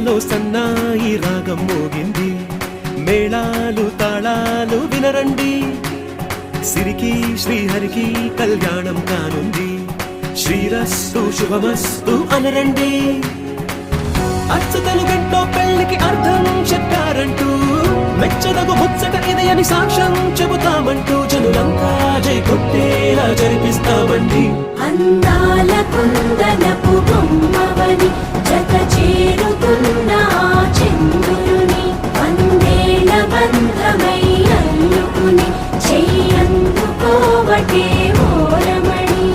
గుండెల్లో సన్నాయి రాగం మోగింది, మేళాలు తాళాలు వినరండి, సిరికి శ్రీహరికి కళ్యాణం కానుంది, శ్రీరస్తు శుభమస్తు అనరండి. అచ్చు తెలుగింటో పెళ్లికి అర్థం చెప్పారంటూ, మెచ్చదగు ముచ్చట ఇది అని సాక్ష్యం చెబుతామంటూ, జనులంతా జై కొట్టేలా జరిపిస్తామండి. అందాల కుందనపు బొమ్మవని జత చేరుతున్న చంద్రుని, వందేల బంధమై అల్లుకుని చెయ్యందుకోవటే ఓరమణి.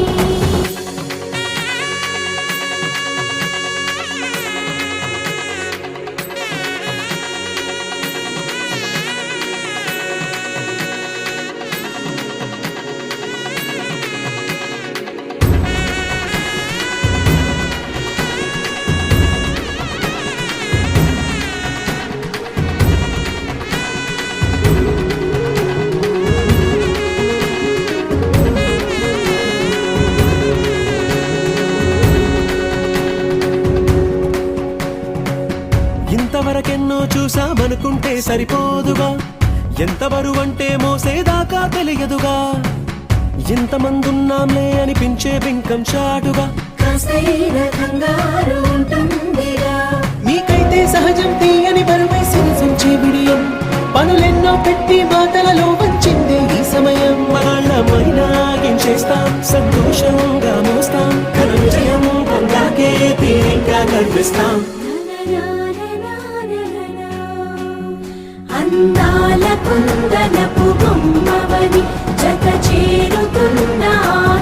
ఇంతవరకెన్నో చూసామనుకుంటే సరిపోదుగా, ఎంత బరువంటే మోసేదాకా తెలియదుగా, ఇంతమందున్నాంలే అనిపించే బింకం చాటుగా, మీకైతే సహజం తీయని బరువై సిరిసంచే బిడియం, పనులెన్నో పెట్టి మాటలలో వంచిందే ఈ సమయం. మగాళ్ళమైనా గించేస్తాం, సంతోషంగా మోస్తాం, ఘన విజయం పొందాకే తీరిగ్గా కనిపిస్తాం. అందాల కుందనపు బొమ్మవని జత చేరుతున్న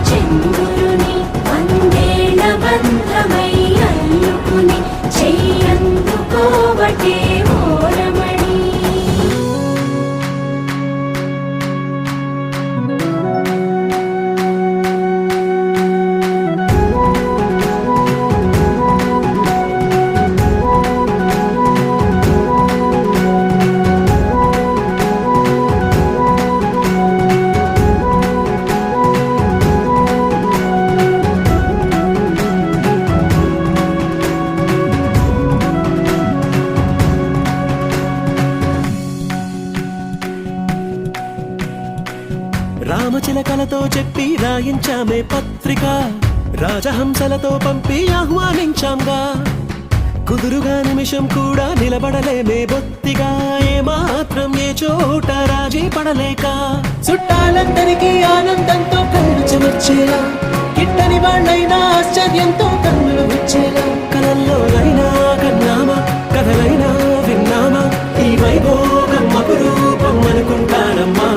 చంద్రుని, వందేల బంధమై అల్లుకుని చెయ్యందుకోవటే ఓరమణి. రామచిలకలతో చెప్పి రాయించామే పత్రిక, రాజహంసలతో పంపి ఆహ్వానించాంగా, కుదురుగా నిమిషం కూడా నిలబడలేమే బొత్తిగా, ఏ మాత్రం ఏ చోట రాజీ పడలేక, చుట్టాలందరికీ ఆనందంతో కళ్ళు చెమర్చేలా, కిట్టని వాళ్ళైనా ఆశ్చర్యంతో కన్నులు వచ్చేలా, కలల్లోనైనా కన్నామా కథలైనా విన్నామా, ఈ వైభోగం అపురూపం అనుకుంటానమ్మా.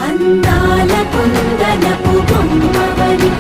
అందాల కుందనపు బొమ్మవని